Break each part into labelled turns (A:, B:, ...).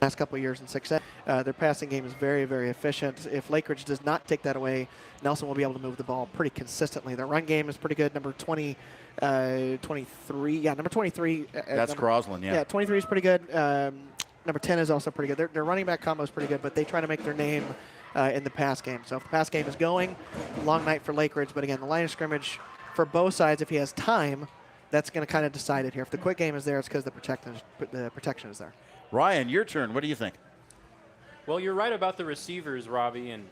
A: last couple of years in 6A. Their passing game is very, very efficient. If Lakeridge does not take that away, Nelson will be able to move the ball pretty consistently. Their run game is pretty good. Number 23. Yeah, number 23.
B: That's Crosland, yeah.
A: Yeah, 23 is pretty good. Number 10 is also pretty good. Their running back combo is pretty good, but they try to make their name in the pass game. So if the pass game is going, long night for Lakeridge. But again, the line of scrimmage for both sides, if he has time, that's going to kind of decide it here. If the quick game is there, it's because the protection is there.
B: Ryan, your turn. What do you think?
C: Well, you're right about the receivers, Robbie, and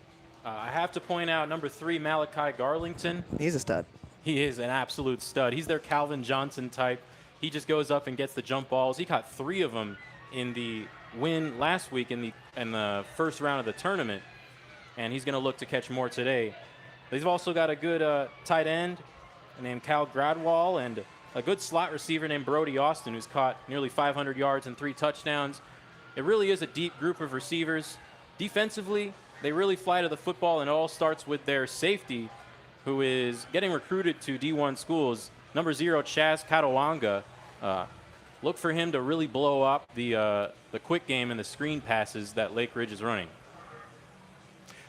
C: I have to point out number 3, Malachi Garlington.
A: He's a stud.
C: He is an absolute stud. He's their Calvin Johnson type. He just goes up and gets the jump balls. He caught 3 of them in the win last week in the first round of the tournament, and he's going to look to catch more today. They've also got a good tight end named Cal Gradwall and a good slot receiver named Brody Austin, who's caught nearly 500 yards and 3 touchdowns. It really is a deep group of receivers. Defensively, they really fly to the football, and it all starts with their safety, who is getting recruited to D1 schools. Number 0, Chaz Katawanga. Look for him to really blow up the quick game and the screen passes that Lakeridge is running.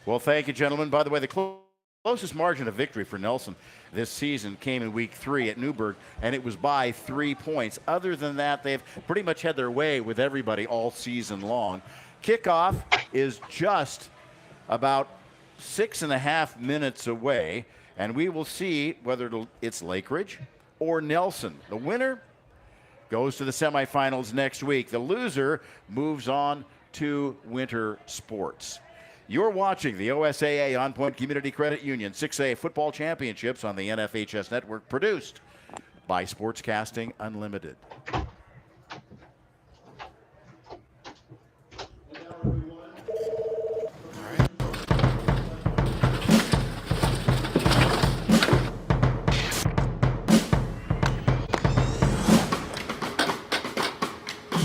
B: Well, thank you, gentlemen. By the way, the closest margin of victory for Nelson this season came in week 3 at Newburgh, and it was by 3 points. Other than that, they've pretty much had their way with everybody all season long. Kickoff is just about 6.5 minutes away, and we will see whether it's Lakeridge or Nelson. The winner goes to the semifinals next week. The loser moves on to winter sports. You're watching the OSAA On Point Community Credit Union 6A Football Championships on the NFHS Network, produced by Sportscasting Unlimited.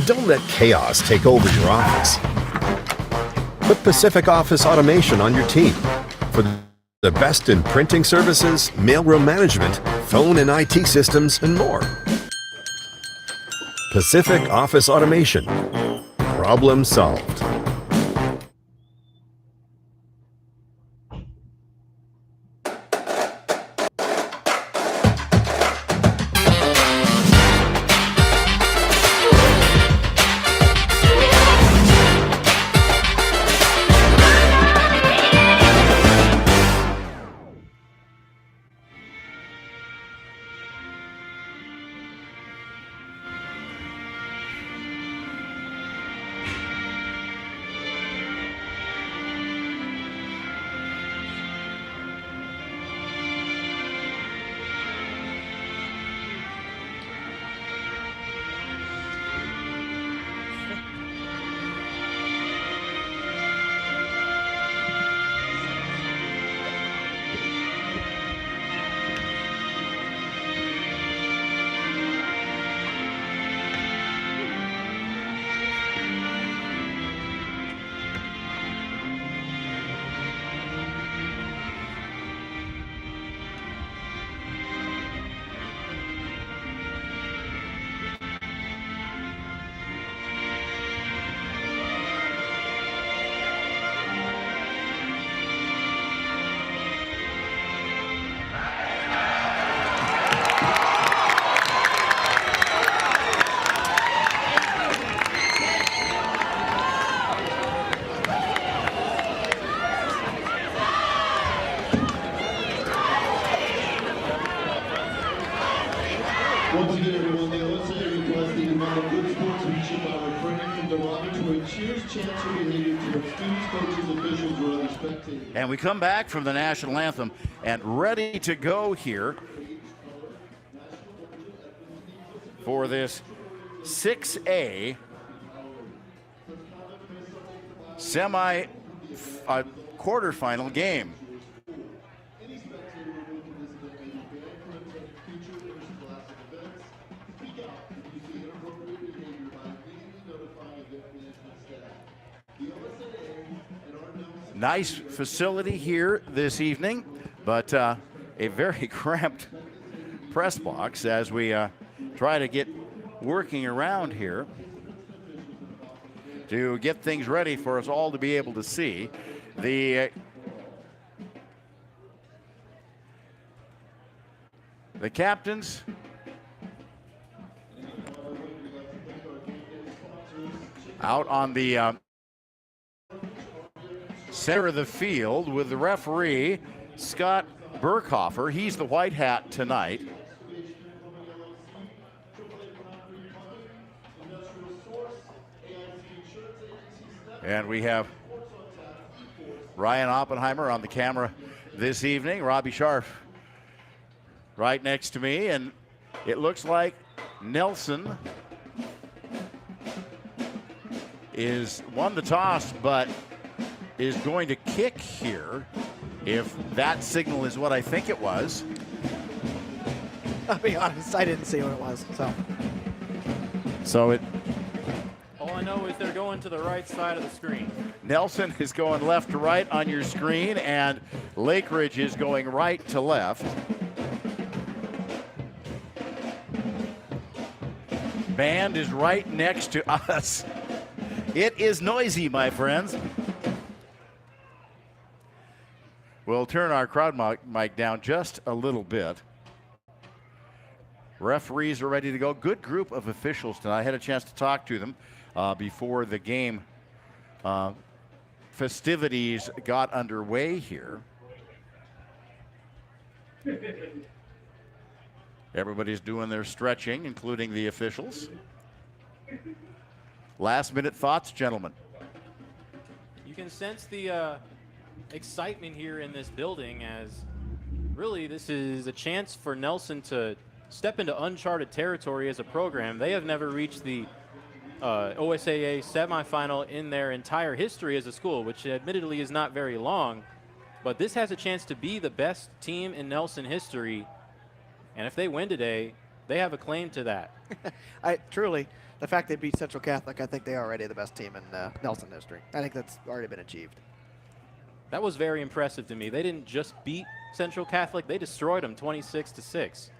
D: Don't let chaos take over your office. Put Pacific Office Automation on your team for the best in printing services, mailroom management, phone and IT systems, and more. Pacific Office Automation. Problem solved.
E: Once again, everyone, the OSAA requests that you model good sportsmanship by refraining from derogatory cheers, chants, or behavior towards students, coaches, officials, or other spectators.
B: And we come back from the national anthem and ready to go here for this 6A quarterfinal game. Nice facility here this evening, but a very cramped press box as we try to get working around here. to get things ready for us all to be able to see. The captains out on the center of the field with the referee, Scott Burkhofer. He's the white hat tonight. And we have Ryan Oppenheimer on the camera this evening. Robbie Sharp right next to me. And it looks like Nelson is won the toss, but is going to kick here, if that signal is what I think it was.
A: I'll be honest, I didn't see what it was.
B: So
C: All I know is they're going to the right side of the screen.
B: Nelson is going left to right on your screen, and Lakeridge is going right to left. Band is right next to us. It is noisy, my friends. We'll turn our crowd mic down just a little bit. Referees are ready to go. Good group of officials tonight. I had a chance to talk to them before the game festivities got underway here. Everybody's doing their stretching, including the officials. Last minute thoughts, gentlemen.
C: You can sense the excitement here in this building, as really this is a chance for Nelson to step into uncharted territory as a program. They have never reached the OSAA semifinal in their entire history as a school, which admittedly is not very long, but this has a chance to be the best team in Nelson history, and if they win today, they have a claim to that.
A: Truly, the fact they beat Central Catholic, I think they are already the best team in Nelson history. I think that's already been achieved.
C: That was very impressive to me. They didn't just beat Central Catholic, they destroyed them 26-6.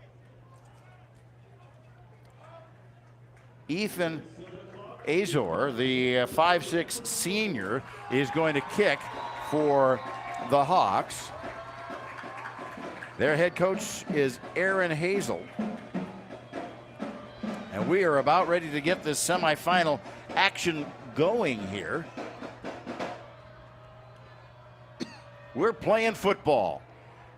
B: Ethan Azor, the 5'6" senior, is going to kick for the Hawks. Their head coach is Aaron Hazel. And we are about ready to get this semifinal action going here. We're playing football.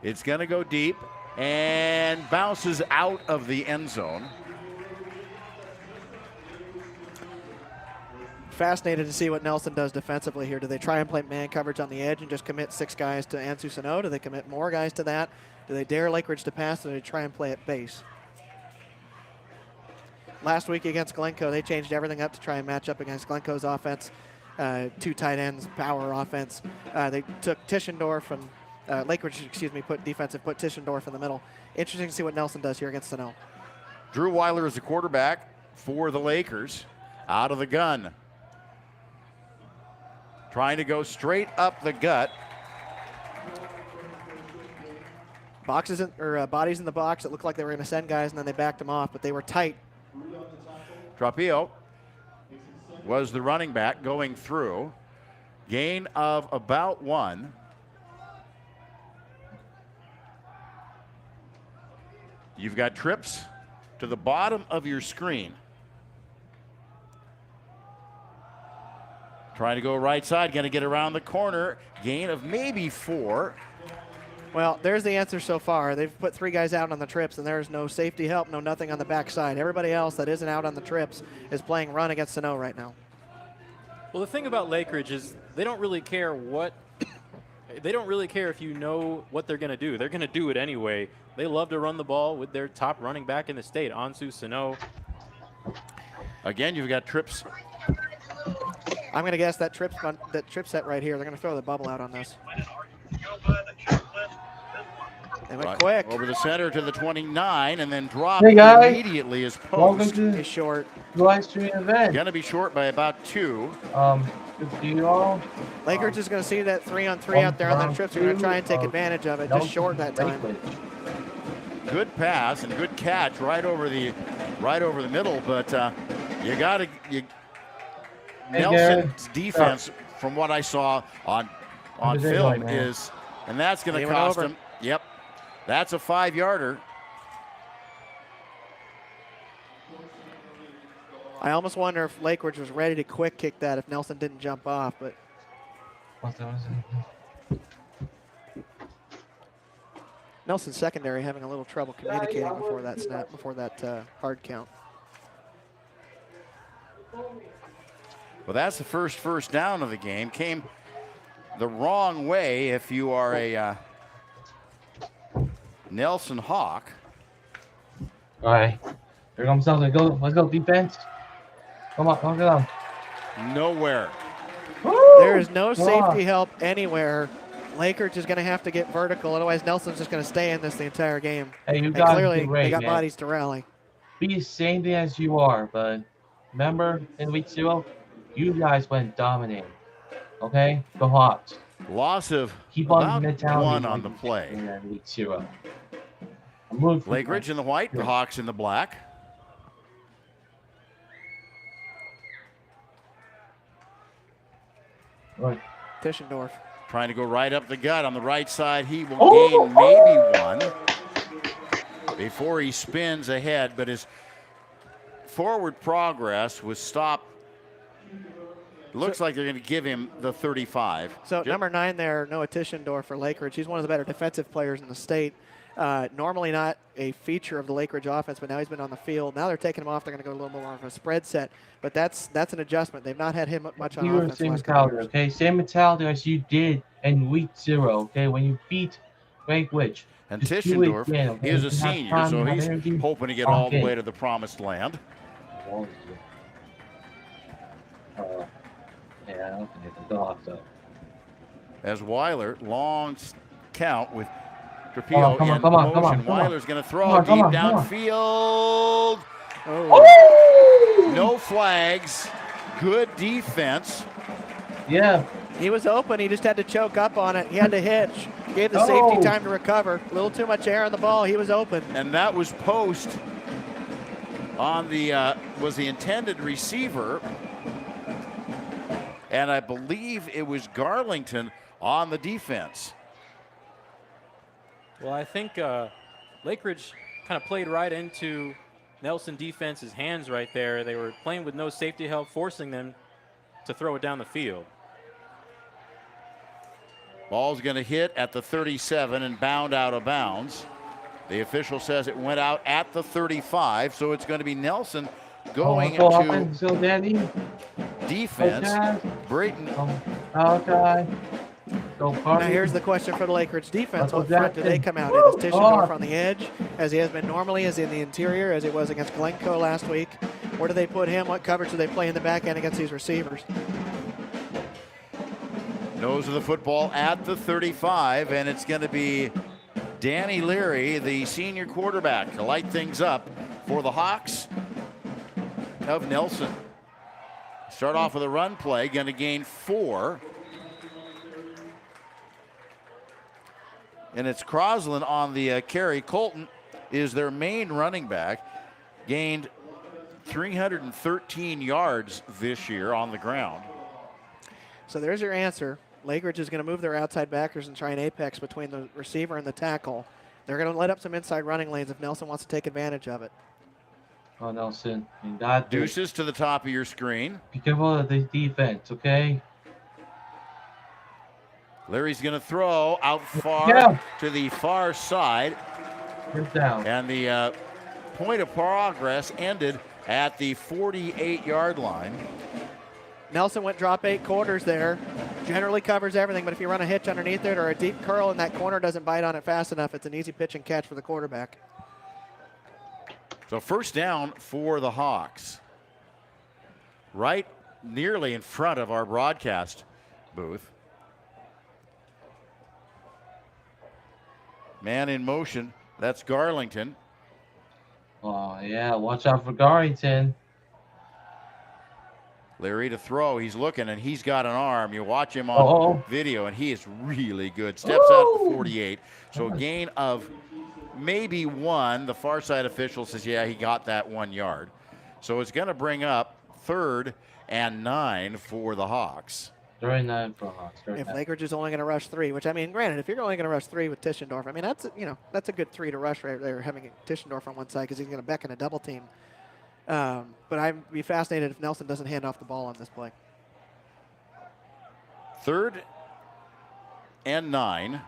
B: It's going to go deep and bounces out of the end zone.
A: Fascinated to see what Nelson does defensively here. Do they try and play man coverage on the edge and just commit 6 guys to Ansu Sano? Do they commit more guys to that? Do they dare Lakeridge to pass, or do they try and play at base? Last week against Glencoe, they changed everything up to try and match up against Glencoe's offense. 2 tight ends, power offense. They took Tischendorf and Lakeridge, put Tischendorf in the middle. Interesting to see what Nelson does here against Sano.
B: Drew Weiler is the quarterback for the Lakers. Out of the gun. Trying to go straight up the gut.
A: Bodies in the box. It looked like they were going to send guys, and then they backed them off, but they were tight.
B: Trapillo was the running back going through. Gain of about 1. You've got trips to the bottom of your screen. Trying to go right side, going to get around the corner. Gain of maybe 4.
A: Well, there's the answer so far. They've put 3 guys out on the trips, and there's no safety help, no nothing on the backside. Everybody else that isn't out on the trips is playing run against Sano right now.
C: Well, the thing about Lakeridge is they don't really care they don't really care if you know what they're going to do. They're going to do it anyway. They love to run the ball with their top running back in the state, Ansu Sano.
B: Again, you've got trips.
A: I'm going to guess that trip set right here, they're going to throw the bubble out on this. They went quick.
B: Over the center to the 29 and then dropped immediately as post.
A: He's short.
F: Live stream event.
B: Going to be short by about 2.
F: Do you all?
A: Lakers is going to see that 3-on-3 out there on the trips. They're going to try and take advantage of it. Just short that time.
B: Good pass and good catch right over the middle, but you
F: Hey, Gary.
B: Nelson's defense, from what I saw on
F: How's it
B: film,
F: going, man?
B: is, and that's going
A: He
B: to
A: went
B: cost
A: over.
B: him. Yep, that's a 5-yarder.
A: I almost wonder if Lakeridge was ready to quick kick that if Nelson didn't jump off, but
F: What's that?
A: Nelson's secondary having a little trouble communicating before that snap, before that hard count.
B: Well, that's the first down of the game. Came the wrong way if you are a Nelson Hawk.
F: All right. Here comes Nelson. Let's go defense. Come on, get on.
B: Nowhere.
A: There is no safety help anywhere. Lakeridge is going to have to get vertical, otherwise Nelson's just going to stay in this the entire game.
F: Hey, you
A: And
F: guys
A: clearly,
F: did great,
A: they got
F: man.
A: bodies to rally.
F: Be the same thing as you are, but remember in week 0, you guys went dominating. Okay? The Hawks.
B: Loss of
F: Keep on
B: about
F: the mentality.
B: 1 on
F: like
B: the
F: you
B: play.
F: did in week 0. I'm rooting for you.
B: Lakeridge in the white, the Hawks in the black.
F: Right.
A: Tischendorf.
B: Trying to go right up the gut on the right side. He will gain maybe 1 before he spins ahead, but his forward progress was stopped. Looks like they're going to give him the 35.
A: So number 9 there, Noah Tischendorf for Lakeridge. He's one of the better defensive players in the state. Normally not a feature of the Lakeridge offense, but now he's been on the field. Now they're taking him off. They're going to go a little more of a spread set, but that's an adjustment. They've not had him much on
F: You were
A: offense.
F: the same
A: the last couple
F: mentality,
A: years.
F: okay? Same mentality as you did in week 0, okay? When you beat Lakeridge.
B: And
F: Just do it
B: Tischendorf
F: again, okay?
B: is a
F: You have
B: senior,
F: time,
B: so
F: you have
B: he's
F: energy.
B: hoping to get all the
F: Okay.
B: way to the promised land.
F: Yeah, I don't think it's a dog, so.
B: As Weiler, long count with Trapillo
F: Come on,
B: in
F: come on, come
B: motion.
F: on, come on.
B: Weiler's going to throw
F: Come on, come
B: deep
F: on, come on.
B: downfield.
A: Oh.
B: No flags. Good defense.
F: Yeah.
A: He was open. He just had to choke up on it. He had to hitch. Gave the
F: Oh.
A: safety time to recover. A little too much air on the ball. He was open.
B: And that was post on the was the intended receiver. And I believe it was Garlington on the defense.
C: Well, I think Lakeridge kind of played right into Nelson defense's hands right there. They were playing with no safety help, forcing them to throw it down the field.
B: Ball's going to hit at the 37 and bound out of bounds. The official says it went out at the 35, so it's going to be Nelson going
F: go
B: to
F: offense, so Danny.
B: defense.
F: Okay.
B: Brayton,
F: Okay. Go
A: Now
F: Carter.
A: here's the question for the Lakeridge defense.
F: Uncle
A: What front do they
F: Jackson.
A: come out in? Is Tischendorf
F: Oh.
A: on the edge, as he has been normally, as in the interior, as it was against Glencoe last week? Where do they put him? What coverage do they play in the back end against these receivers?
B: nose of the football at the 35, and it's going to be Danny Leary, the senior quarterback, to light things up for the Hawks of Nelson. Start off with a run play, going to gain 4. And it's Crosland on the carry. Colton is their main running back. Gained 313 yards this year on the ground.
A: So there's your answer. Lakeridge is going to move their outside backers and try an apex between the receiver and the tackle. They're going to let up some inside running lanes if Nelson wants to take advantage of it.
F: Oh, Nelson. You got this.
B: Deuces to the top of your screen.
F: Be careful of the defense, okay?
B: Larry's going to throw out far
F: Yeah.
B: to the far side.
F: First down.
B: And the point of progress ended at the 48-yard line.
A: Nelson went drop 8 quarters there. Generally covers everything, but if you run a hitch underneath it or a deep curl and that corner doesn't bite on it fast enough, it's an easy pitch and catch for the quarterback.
B: So first down for the Hawks. Right nearly in front of our broadcast booth. Man in motion. That's Garlington.
F: Oh, yeah. Watch out for Garrington.
B: Larry to throw. He's looking, and he's got an arm. You watch him on
F: Uh-oh.
B: video, and he is really good. Steps out at the 48. So a gain of maybe 1. The far side official says, yeah, he got that 1 yard. So it's going to bring up 3rd and 9 for the Hawks.
F: 39 for Hawks.
A: If Lakeridge is only going to rush 3, which I mean, granted, if you're only going to rush 3 with Tischendorf, I mean that's a good 3 to rush right there, having Tischendorf on one side because he's going to beckon a double team. But I'd be fascinated if Nelson doesn't hand off the ball on this play.
B: 3rd and 9.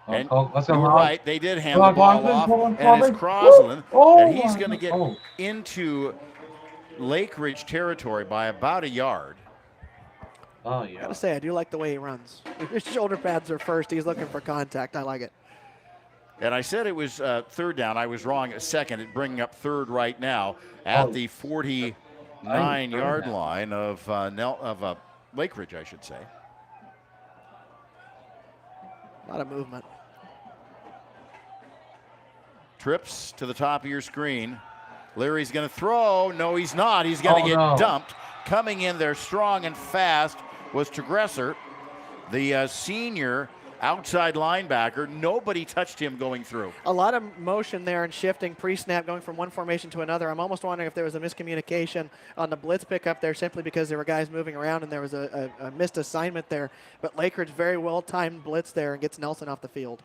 B: And
F: let's go,
B: you're
F: Hawks.
B: right, they did hand the ball off, and it's Crosland, and he's going to get into Lakeridge territory by about a yard.
F: Oh, yeah.
A: I gotta say, I do like the way he runs. His shoulder pads are first. He's looking for contact. I like it.
B: And I said it was 3rd down. I was wrong at 2nd. It's bringing up 3rd right now at the 49-yard line of Lakeridge, I should say.
A: A lot of movement.
B: Trips to the top of your screen. Leary's going to throw. No, he's not. He's going to get dumped. Coming in there strong and fast was Tegresser, the senior outside linebacker. Nobody touched him going through.
A: A lot of motion there and shifting pre-snap, going from one formation to another. I'm almost wondering if there was a miscommunication on the blitz pickup there simply because there were guys moving around and there was a missed assignment there. But Lakeridge very well-timed blitz there and gets Nelson off the field.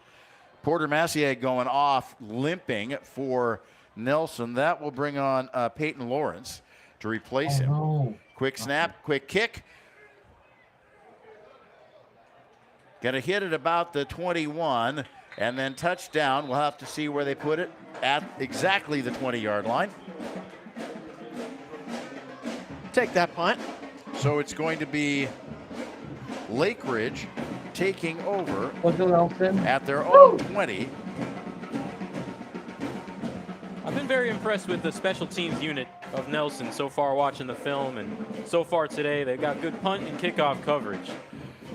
B: Porter Massier going off, limping for Nelson. That will bring on Peyton Lawrence to replace him.
F: No.
B: Quick snap, quick kick. Going to hit it about the 21, and then touchdown. We'll have to see where they put it at exactly the 20-yard line.
A: Take that punt.
B: So it's going to be Lakeridge taking over at their own 20.
C: I've been very impressed with the special teams unit of Nelson so far watching the film, and so far today they've got good punt and kickoff coverage.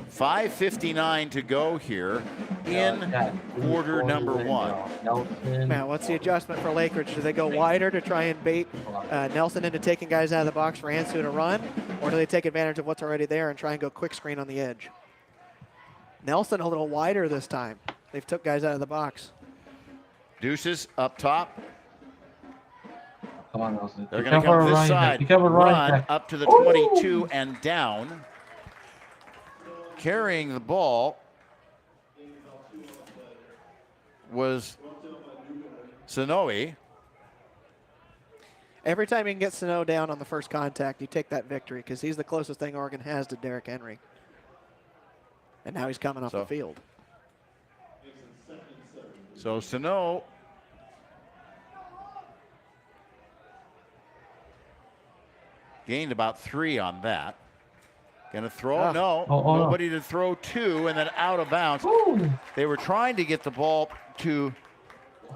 B: 5:59 to go here in quarter number 1.
A: Matt, what's the adjustment for Lakeridge? Do they go wider to try and bait Nelson into taking guys out of the box for Ansu to run, or do they take advantage of what's already there and try and go quick screen on the edge? Nelson a little wider this time. They've took guys out of the box.
B: Deuces up top.
F: Come on, Nelson.
B: They're going to come this side. Run up to the 22 and down. Carrying the ball was Sonoe.
A: Every time you can get Sano down on the first contact, you take that victory because he's the closest thing Oregon has to Derrick Henry. And now he's coming off the field.
B: So Sano gained about 3 on that. Going to throw? Nobody to throw to, and then out of bounds. They were trying to get the ball to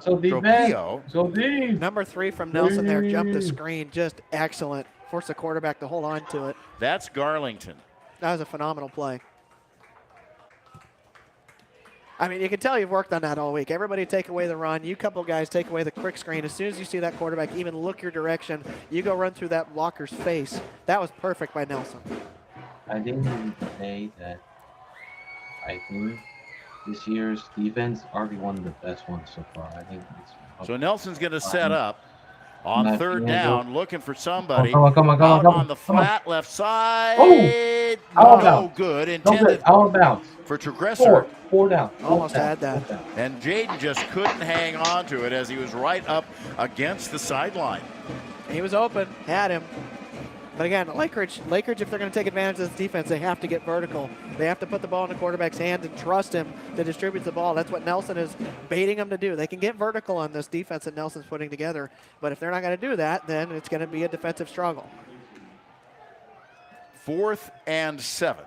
B: Tropio.
A: Number 3 from Nelson there, jumped the screen, just excellent. Forced the quarterback to hold on to it.
B: That's Garlington.
A: That was a phenomenal play. I mean, you can tell you've worked on that all week. Everybody take away the run. You couple guys take away the quick screen. As soon as you see that quarterback even look your direction, you go run through that blocker's face. That was perfect by Nelson.
F: I didn't say that I think this year's defense already one of the best ones so far. I think it's
B: so Nelson's going to set up on 3rd down, looking for somebody.
F: Come on,
B: on the flat left side. No good. Intended for Tegresser.
F: 4 down.
A: Almost had that.
B: And Jaden just couldn't hang on to it as he was right up against the sideline.
A: He was open, had him. But again, Lakeridge, if they're going to take advantage of this defense, they have to get vertical. They have to put the ball in the quarterback's hands and trust him to distribute the ball. That's what Nelson is baiting them to do. They can get vertical on this defense that Nelson's putting together. But if they're not going to do that, then it's going to be a defensive struggle.
B: 4th and 7.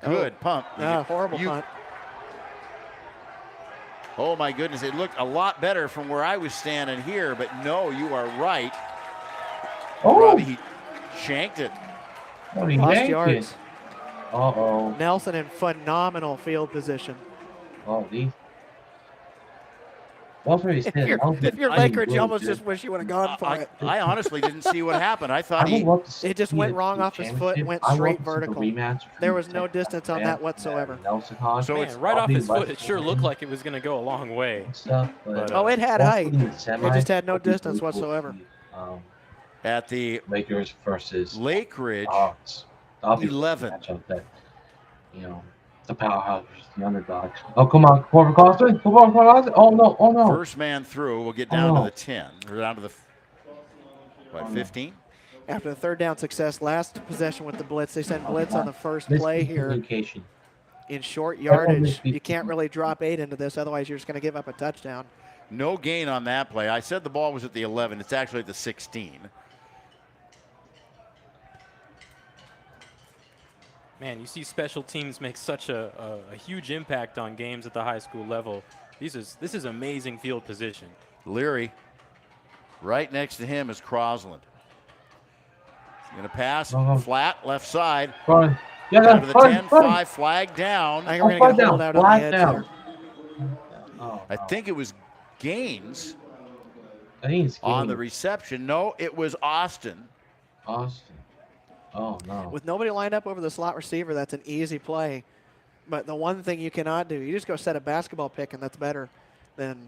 B: Good pump.
A: Horrible punt.
B: Oh, my goodness. It looked a lot better from where I was standing here, but no, you are right. Robbie, he shanked it.
A: Lost yards.
F: Nelson
A: in phenomenal field position.
F: Walter
A: If
F: said,
A: you're, if you're Lakeridge, you almost just wish you would have gone for it.
B: I honestly didn't see what happened. I thought
F: I would
B: he.
F: love to see
A: It just went
F: a
A: wrong off his foot and
F: championship.
A: went
F: I would
A: straight
F: love to see the
A: vertical.
F: rematch
A: There
F: between
A: was no
F: Texas
A: distance on
F: Band
A: that whatsoever.
F: and Nelson Con.
B: So
C: Man,
B: it's
C: right off
F: probably
C: his foot,
F: less
C: it sure looked like it was going to go a long way.
F: and stuff, but,
A: Oh, it had height.
F: hopefully in the
A: It
F: semis,
A: just had no
F: it'll be
A: distance
F: really cool to
A: whatsoever.
F: see,
B: At the
F: Lakers versus
B: Lakeridge
F: Hawks. That'll be a
B: 11.
F: matchup that, you know, the powerhouse versus the underdog. Oh, come on, Corver Costin. Come on, Costin. Oh, no. Oh, no.
B: First man through will get down to
F: Oh.
B: the 10, or down to the, what, 15?
A: After the third down success, last possession with the blitz, they sent blitz on the first
F: Miscommunication.
A: play here in short yardage. You can't really drop 8 into this, otherwise you're just going to give up a touchdown.
B: No gain on that play. I said the ball was at the 11. It's actually at the 16.
C: Man, you see special teams make such a huge impact on games at the high school level. This is amazing field position.
B: Leary, right next to him is Crosland. He's going to pass flat left side.
F: Run.
B: Down to the 10, 5, flag down.
A: I think we're going to get a hold out on the
F: Flag
A: edge
F: down.
A: there.
F: Oh,
B: I think it was Gaines
F: I think it's
B: on the
F: Gaines.
B: reception. No, it was Austin.
F: Austin. Oh, no.
A: With nobody lined up over the slot receiver, that's an easy play. But the one thing you cannot do, you just go set a basketball pick, and that's better than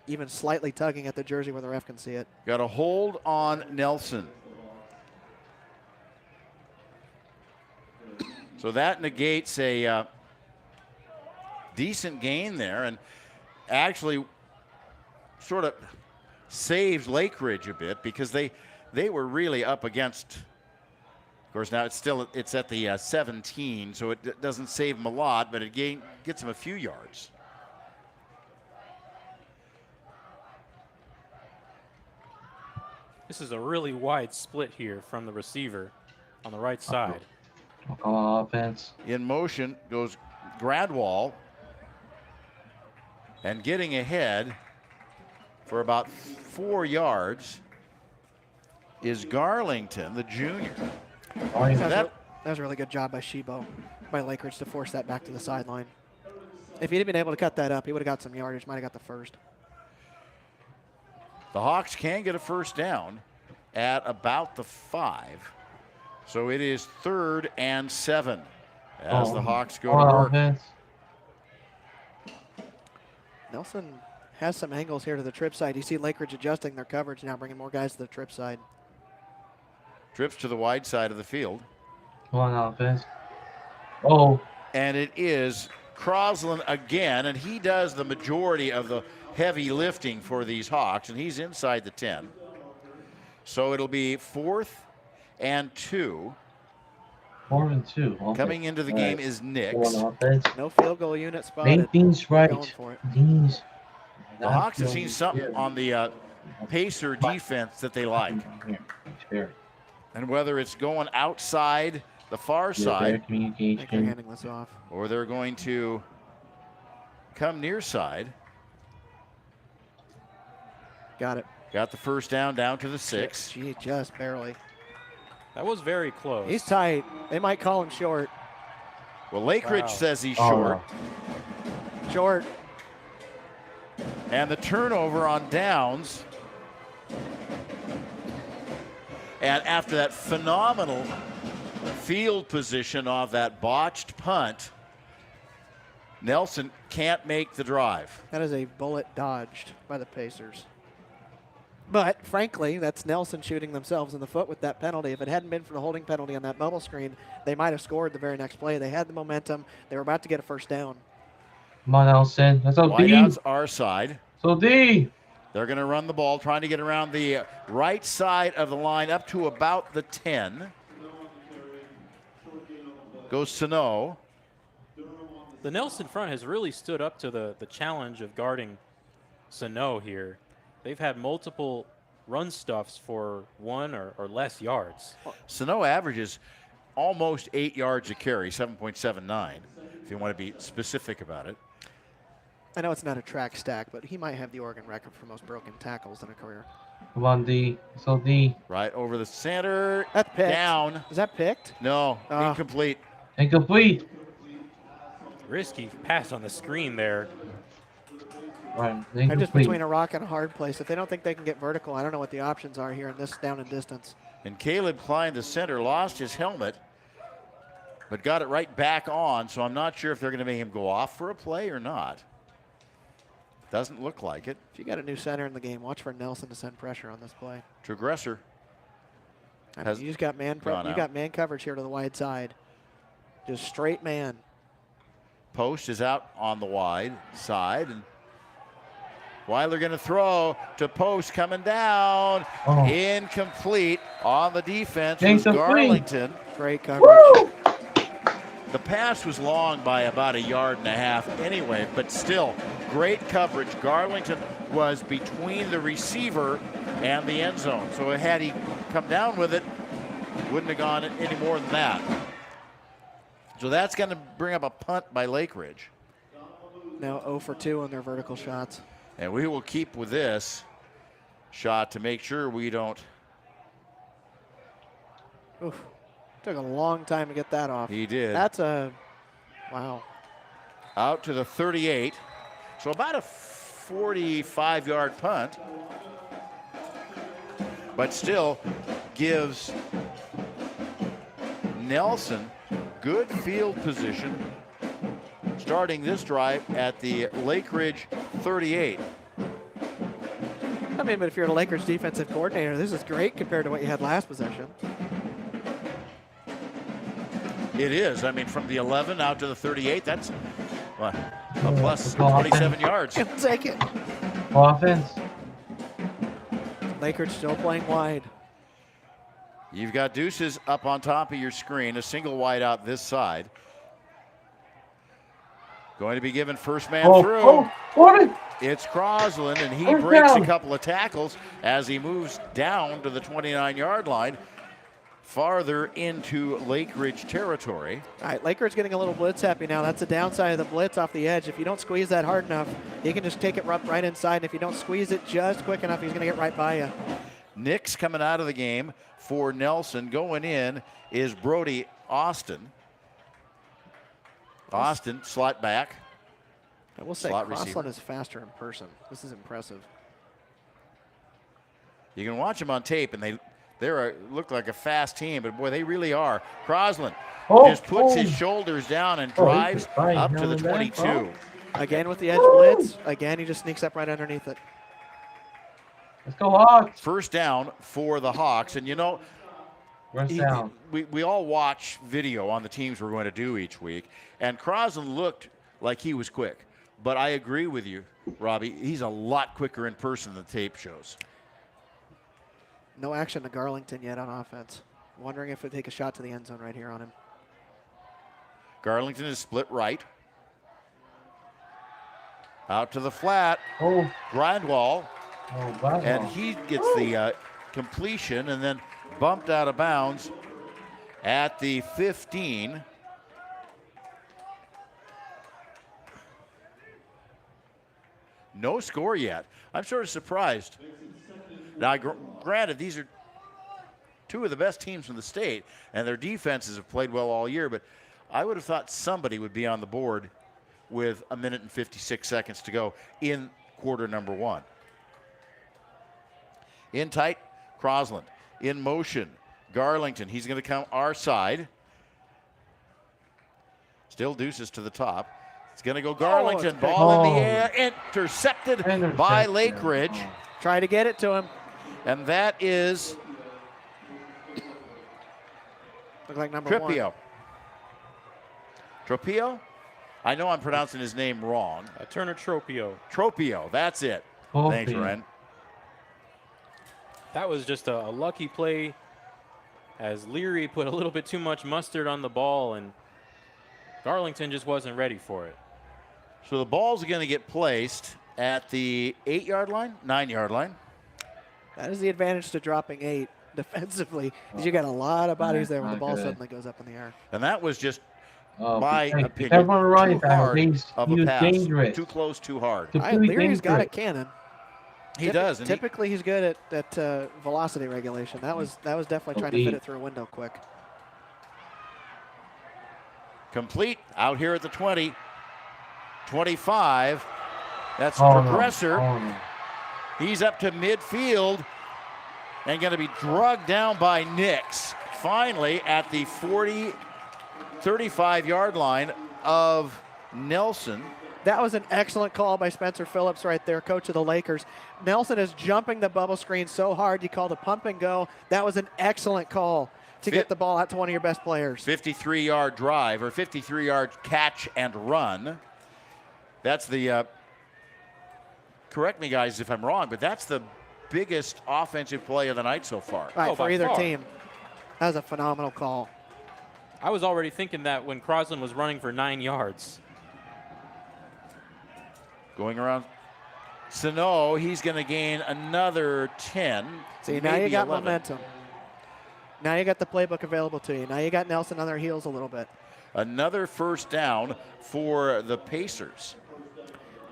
A: even slightly tugging at the jersey where the ref can see it.
B: Got a hold on Nelson. So that negates a decent gain there, and actually sort of saves Lakeridge a bit because they were really up against. Of course, now it's at the 17, so it doesn't save them a lot, but it gets them a few yards.
C: This is a really wide split here from the receiver on the right side.
F: Come on, offense.
B: In motion goes Gradwall, and getting ahead for about 4 yards is Garlington, the junior.
A: That was a really good job by Shebo, by Lakeridge, to force that back to the sideline. If he'd have been able to cut that up, he would have got some yardage, might have got the first.
B: The Hawks can get a first down at about the 5. So it is 3rd and 7 as the Hawks go to work.
F: Offense.
A: Nelson has some angles here to the trip side. You see Lakeridge adjusting their coverage now, bringing more guys to the trip side.
B: Trips to the wide side of the field.
F: Come on, offense. Oh,
B: And it is Crosland again, and he does the majority of the heavy lifting for these Hawks, and he's inside the 10. So it'll be 4th and 2.
F: 4 and 2. Okay.
B: Coming into the
F: All
B: game
F: right.
B: is
F: Come
B: Nix.
F: on, offense.
A: No field goal unit spotted.
F: Make things right.
A: Going for it.
F: Things.
B: The Hawks have seen something on the Pacer defense that they like.
F: Here.
B: And whether it's going outside the far side
A: I think they're
F: Communication.
A: handing this off.
B: or they're going to come near side.
A: Got it.
B: Got the first down to the 6.
A: Gee, just barely.
C: That was very close.
A: He's tight. They might call him short.
B: Well, Lakeridge
C: Wow.
B: says he's
F: Oh,
B: short.
A: Short.
B: And the turnover on downs. And after that phenomenal field position off that botched punt, Nelson can't make the drive.
A: That is a bullet dodged by the Pacers. But frankly, that's Nelson shooting themselves in the foot with that penalty. If it hadn't been for the holding penalty on that bubble screen, they might have scored the very next play. They had the momentum. They were about to get a first down.
F: Come on, Nelson. That's OD.
B: Wideouts our side.
F: So D.
B: They're going to run the ball, trying to get around the right side of the line up to about the 10. Goes Sano.
C: The Nelson front has really stood up to the challenge of guarding Sano here. They've had multiple run stuffs for 1 or less yards.
B: Sano averages almost 8 yards a carry, 7.79, if you want to be specific about it.
A: I know it's not a track stack, but he might have the Oregon record for most broken tackles in a career.
F: Come on, D. So D.
B: Right over the center.
A: That's picked.
B: Down.
A: Is that picked?
B: No,
A: Ah.
B: incomplete.
F: Incomplete.
C: Risky pass on the screen there.
F: Right.
A: They're just between a rock and a hard place. If they don't think they can get vertical, I don't know what the options are here in this down and distance.
B: And Caleb Klein, the center, lost his helmet, but got it right back on, so I'm not sure if they're going to make him go off for a play or not. Doesn't look like it.
A: If you got a new center in the game, watch for Nelson to send pressure on this play.
B: Tragresser.
A: I mean, you just got you got man coverage here to the wide side. Just straight man.
B: Post is out on the wide side, and Weiler going to throw to Post, coming down. Incomplete on the defense was Garlington.
A: Great coverage.
B: The pass was long by about 1.5 yards anyway, but still great coverage. Garlington was between the receiver and the end zone, so had he come down with it, wouldn't have gone any more than that. So that's going to bring up a punt by Lakeridge.
A: Now 0 for 2 on their vertical shots.
B: And we will keep with this shot to make sure we don't.
A: Oof. Took a long time to get that off.
B: He did.
A: That's a, wow.
B: Out to the 38. So about a 45-yard punt. But still gives Nelson good field position starting this drive at the Lakeridge 38.
A: I mean, but if you're the Lakers defensive coordinator, this is great compared to what you had last possession.
B: It is. I mean, from the 11 out to the 38, that's what, a plus 27 yards.
A: He'll take it.
F: Offense.
A: Lakers still playing wide.
B: You've got Deuces up on top of your screen, a single wide out this side. Going to be given first man through. It's Crosland, and he breaks a couple of tackles as he moves down to the 29-yard line, farther into Lakeridge territory.
A: All right, Lakeridge getting a little blitz happy now. That's the downside of the blitz off the edge. If you don't squeeze that hard enough, he can just take it right inside. And if you don't squeeze it just quick enough, he's going to get right by you.
B: Nix coming out of the game for Nelson. Going in is Brody Austin. Austin, slot back.
A: I will say,
B: Slot
A: Crosland
B: receiver.
A: is faster in person. This is impressive.
B: You can watch them on tape, and they look like a fast team, but boy, they really are. Crosland just puts his shoulders down and drives up to the 22.
A: Again with the edge blitz. Again, he just sneaks up right underneath it.
F: Let's go Hawks.
B: First down for the Hawks, and you know, we all watch video on the teams we're going to do each week, and Crosland looked like he was quick. But I agree with you, Robbie. He's a lot quicker in person than the tape shows.
A: No action to Garlington yet on offense. Wondering if he'll take a shot to the end zone right here on him.
B: Garlington is split right. Out to the flat. Grindwall. And he gets the completion and then bumped out of bounds at the 15. No score yet. I'm sort of surprised. Now, granted, these are two of the best teams in the state, and their defenses have played well all year, but I would have thought somebody would be on the board with 1 minute and 56 seconds to go in quarter number 1. In tight, Crosland. In motion, Garlington. He's going to come our side. Still Deuces to the top. It's going to go Garlington. Ball in the air. Intercepted by Lakeridge.
A: Try to get it to him.
B: And that is
A: look like number
B: Tripio.
A: 1.
B: Tropio? I know I'm pronouncing his name wrong.
C: Turner Tropio.
B: Tropio, that's it. Thanks, Ren.
C: That was just a lucky play as Leary put a little bit too much mustard on the ball, and Garlington just wasn't ready for it.
B: So the ball's going to get placed at the 8-yard line, 9-yard line.
A: That is the advantage to dropping 8 defensively. You got a lot of bodies there when the ball suddenly goes up in the air.
B: And that was just my opinion.
F: Too hard
B: of a pass.
F: Dangerous.
B: Too close, too hard.
A: Leary's got a cannon.
B: He does. And
A: typically, he's good at velocity regulation. That was definitely trying to fit it through a window quick.
B: Complete out here at the 20, 25, That's
F: Oh,
B: Progressor.
F: No. Oh, no.
B: He's up to midfield and going to be drugged down by Nix. Finally, at the 35-yard line of Nelson.
A: That was an excellent call by Spencer Phillips right there, coach of the Lakers. Nelson is jumping the bubble screen so hard, you called a pump and go. That was an excellent call to get the ball out to one of your best players.
B: 53-yard drive, or 53-yard catch and run. That's the, correct me guys if I'm wrong, but that's the biggest offensive play of the night so far.
A: Right, for
C: by
A: either
C: far.
A: team. That was a phenomenal call.
C: I was already thinking that when Crosland was running for 9 yards.
B: Going around Sano, he's going to gain another 10.
A: See, now you got
B: 11.
A: momentum. Now you got the playbook available to you. Now you got Nelson on their heels a little bit.
B: Another first down for the Pacers.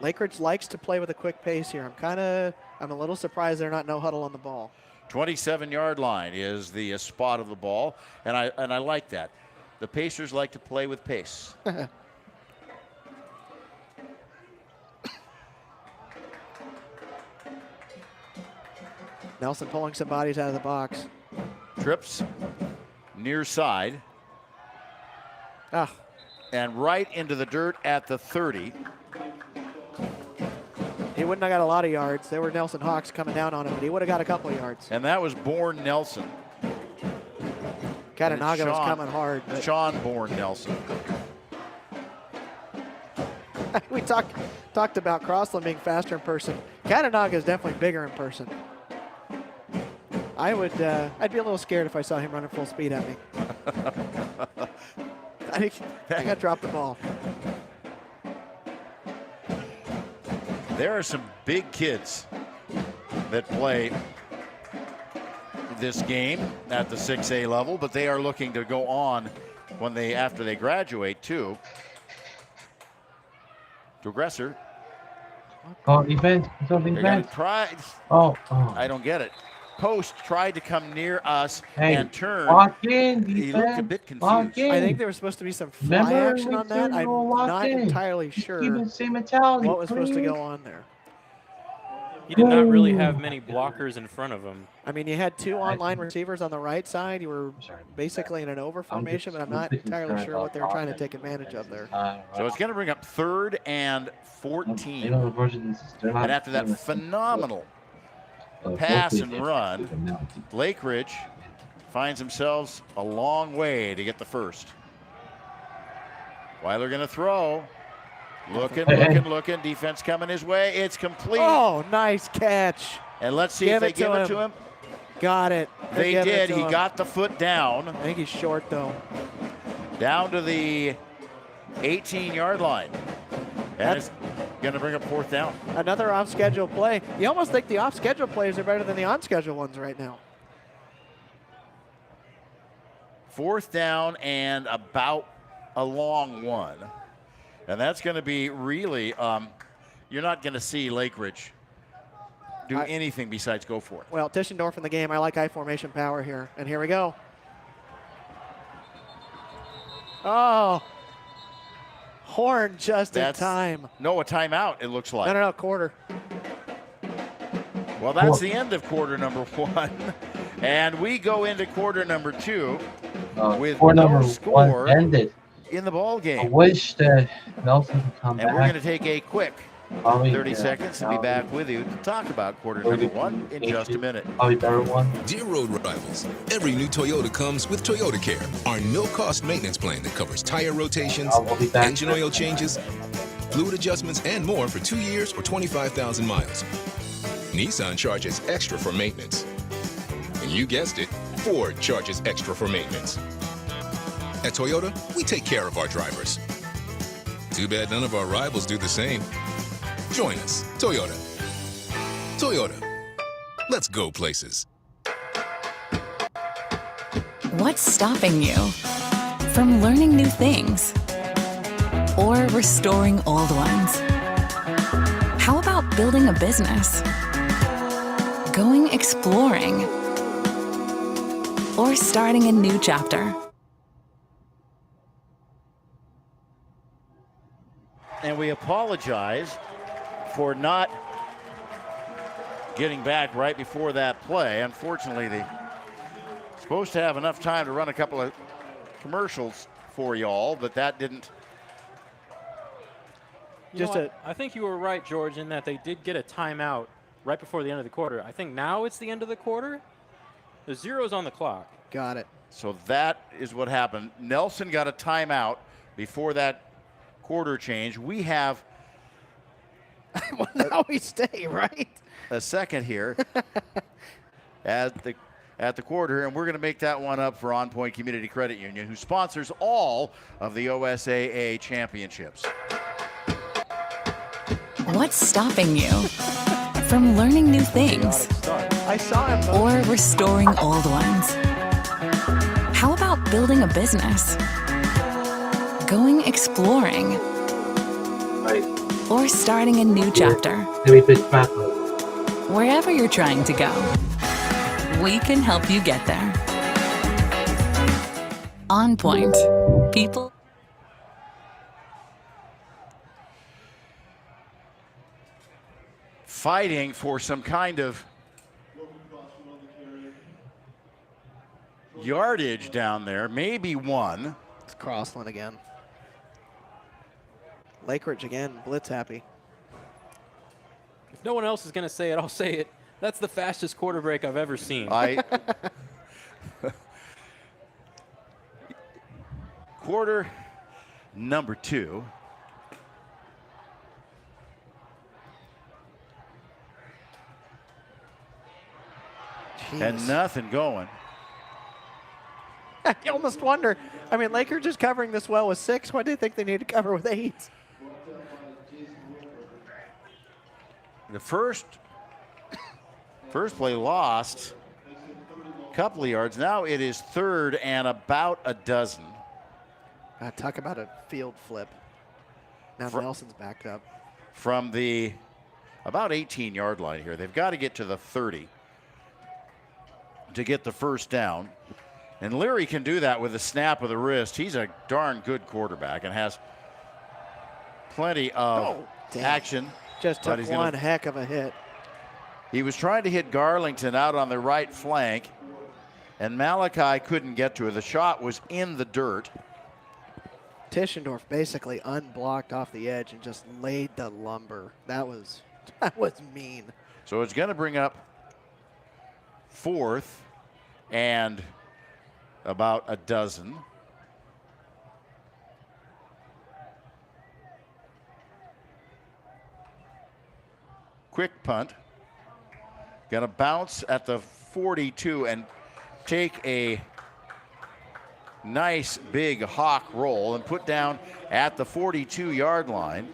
A: Lakeridge likes to play with a quick pace here. I'm a little surprised they're not no huddle on the ball.
B: 27-yard line is the spot of the ball, and I like that. The Pacers like to play with pace.
A: Nelson pulling some bodies out of the box.
B: Trips near side
A: Ah,
B: and right into the dirt at the 30.
A: he wouldn't have got a lot of yards. There were Nelson Hawks coming down on him, but he would have got a couple of yards.
B: And that was Bourne Nelson.
A: Katanaga was
B: Sean-
A: coming hard. But
B: Sean Bourne Nelson.
A: we talked about Crossland being faster in person. Katanaga is definitely bigger in person. I'd be a little scared if I saw him running full speed at me. I think I dropped the ball.
B: There are some big kids that play this game at the 6A level, but they are looking to go on after they graduate too. Progressor.
F: Oh, defense. It's on
B: They're gonna
F: defense.
B: try.
F: Oh.
B: I don't get it. Post tried to come near us
F: Hey,
B: and turn.
F: walk in,
B: He looked a
F: defense.
B: bit
F: Walk
B: confused.
F: in.
A: I think there was supposed to be some fly
F: Remember
A: action on that. I'm
F: walk
A: not
F: in.
A: entirely
F: Just
A: sure
F: keep the same mentality,
A: what was supposed to
F: please.
A: go on there.
C: He did not really have many blockers in front of him.
A: I mean, you had two online receivers on the right side. You were
F: Sorry.
A: basically in an over formation, but I'm not entirely sure what they were trying to take advantage of there.
B: So it's going to bring up 3rd and 14.
F: You know, the versions, they're not-
B: And after that phenomenal pass and run, Lakeridge finds themselves a long way to get the first. Weiler going to throw. Looking. Defense coming his way. It's complete.
A: Oh, nice catch.
B: And let's see
A: Give
B: if they
A: it
B: give
A: to
B: it to him.
A: Got it.
B: They
A: give it
B: did.
A: to
B: He
A: him.
B: got the foot down.
A: I think he's short, though.
B: Down to the 18-yard line. And it's going to bring up 4th down.
A: Another off-schedule play. You almost think the off-schedule plays are better than the on-schedule ones right now.
B: 4th down and about a long one. And that's going to be really, you're not going to see Lakeridge do anything besides go for it.
A: Well, Tischendorf in the game. I like I formation power here. And here we go. Oh. Horn just in time.
B: No, a timeout, it looks like.
A: No, quarter.
B: Well, that's the end of quarter number 1. And we go into quarter number 2 with
F: quarter
B: no
F: number
B: score
F: 1 ended.
B: in the ball
F: I
B: game.
F: wish that Nelson could come
B: And
F: back.
B: we're going to take a quick
F: Probably,
B: 30 seconds and be back with you to talk about quarter number 1 in just a minute.
F: Probably better one.
G: Dear road rivals, every new Toyota comes with Toyota Care, our no-cost maintenance plan that covers tire rotations,
F: I'll be back.
G: engine oil changes, fluid adjustments, and more for 2 years or 25,000 miles. Nissan charges extra for maintenance. And you guessed it, Ford charges extra for maintenance. At Toyota, we take care of our drivers. Too bad none of our rivals do the same. Join us, Toyota. Toyota. Let's go places.
H: What's stopping you from learning new things or restoring old ones? How about building a business, going exploring, or starting a new chapter?
B: And we apologize for not getting back right before that play. Unfortunately, they supposed to have enough time to run a couple of commercials for y'all, but that didn't.
C: I think you were right, George, in that they did get a timeout right before the end of the quarter. I think now it's the end of the quarter. The zero's on the clock.
A: Got it.
B: So that is what happened. Nelson got a timeout before that quarter change. We have
A: Well, now we stay, right?
B: a second here at the quarter, and we're going to make that one up for On Point Community Credit Union, who sponsors all of the OSAA championships.
H: What's stopping you from learning new things
A: I saw him.
H: or restoring old ones? How about building a business? Going exploring?
F: Right.
H: Or starting a new chapter?
F: Very big macro.
H: Wherever you're trying to go, we can help you get there. On Point. People.
B: Fighting for some kind of yardage down there, maybe one.
A: It's Crossland again. Lakeridge again, blitz happy.
C: If no one else is going to say it, I'll say it. That's the fastest quarter break I've ever seen.
B: Quarter number 2.
A: Jeez.
B: And nothing going.
A: You almost wonder. I mean, Lakeridge is covering this well with 6. Why do you think they need to cover with 8?
B: The first play lost a couple of yards. Now it is 3rd and about a dozen.
A: Talk about a field flip. Now Nelson's backed up.
B: From the about 18-yard line here. They've got to get to the 30 to get the first down. And Leary can do that with a snap of the wrist. He's a darn good quarterback and has plenty of action.
A: Just took one heck of a hit.
B: He was trying to hit Garlington out on the right flank, and Malachi couldn't get to it. The shot was in the dirt.
A: Tischendorf basically unblocked off the edge and just laid the lumber. That was mean.
B: So it's going to bring up 4th and about a dozen. Quick punt. Going to bounce at the 42 and take a nice big hawk roll and put down at the 42-yard line.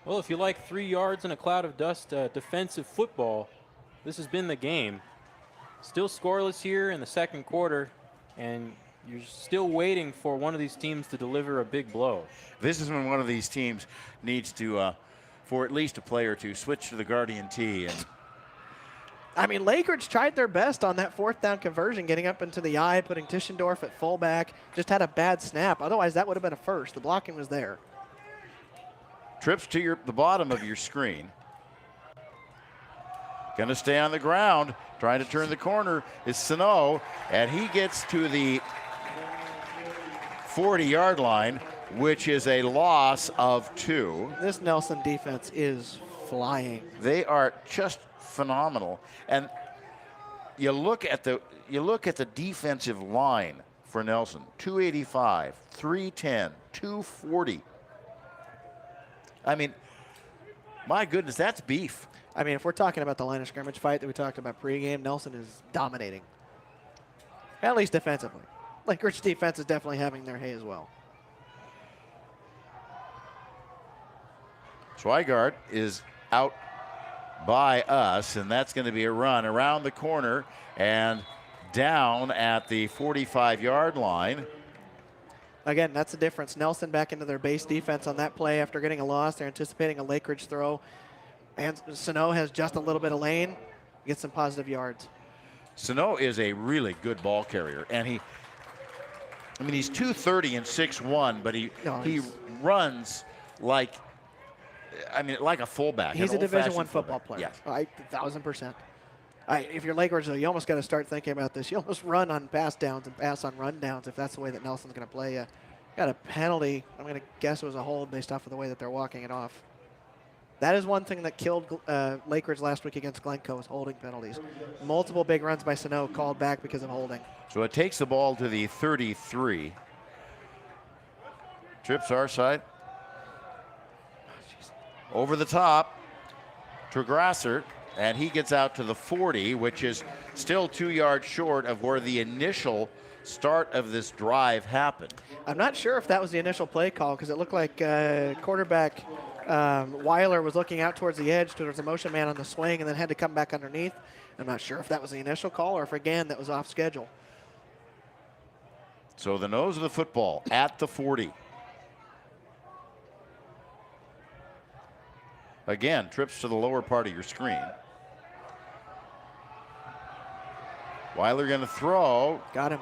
C: Well, if you like 3 yards in a cloud of dust defensive football, this has been the game. Still scoreless here in the second quarter, and you're still waiting for one of these teams to deliver a big blow.
B: This is when one of these teams needs to, for at least a play or two, switch to the Guardian T. And
A: I mean, Lakeridge tried their best on that 4th down conversion, getting up into the eye, putting Tischendorf at fullback. Just had a bad snap. Otherwise, that would have been a first. The blocking was there.
B: Trips to the bottom of your screen. Going to stay on the ground. Trying to turn the corner is Sano, and he gets to the 40-yard line, which is a loss of 2.
A: This Nelson defense is flying.
B: They are just phenomenal. And you look at the defensive line for Nelson. 285, 310, 240. I mean, my goodness, that's beef.
A: I mean, if we're talking about the line of scrimmage fight that we talked about pregame, Nelson is dominating. At least defensively. Lakeridge defense is definitely having their hay as well.
B: Schweigart is out by us, and that's going to be a run around the corner and down at the 45-yard line.
A: Again, that's the difference. Nelson back into their base defense on that play after getting a loss. They're anticipating a Lakeridge throw. And Sano has just a little bit of lane, gets some positive yards.
B: Sano is a really good ball carrier, and I mean, he's 230 and 6'1", but he runs like, I mean, like a fullback.
A: He's a Division I football
B: fullback.
A: player.
B: Yes.
A: 1,000%. If you're Lakeridge, though, you almost got to start thinking about this. You almost run on pass downs and pass on run downs if that's the way that Nelson's going to play you. Got a penalty. I'm going to guess it was a hold based off of the way that they're walking it off. That is one thing that killed Lakeridge last week against Glencoe, was holding penalties. Multiple big runs by Sano called back because of holding.
B: So it takes the ball to the 33. Trips our side. Over the top to Grasser, and he gets out to the 40, which is still 2 yards short of where the initial start of this drive happened.
A: I'm not sure if that was the initial play call, because it looked like quarterback Weiler was looking out towards the edge, towards the motion man on the swing, and then had to come back underneath. I'm not sure if that was the initial call or if, again, that was off schedule.
B: So the nose of the football at the 40. Again, trips to the lower part of your screen. Weiler going to throw.
A: Got him.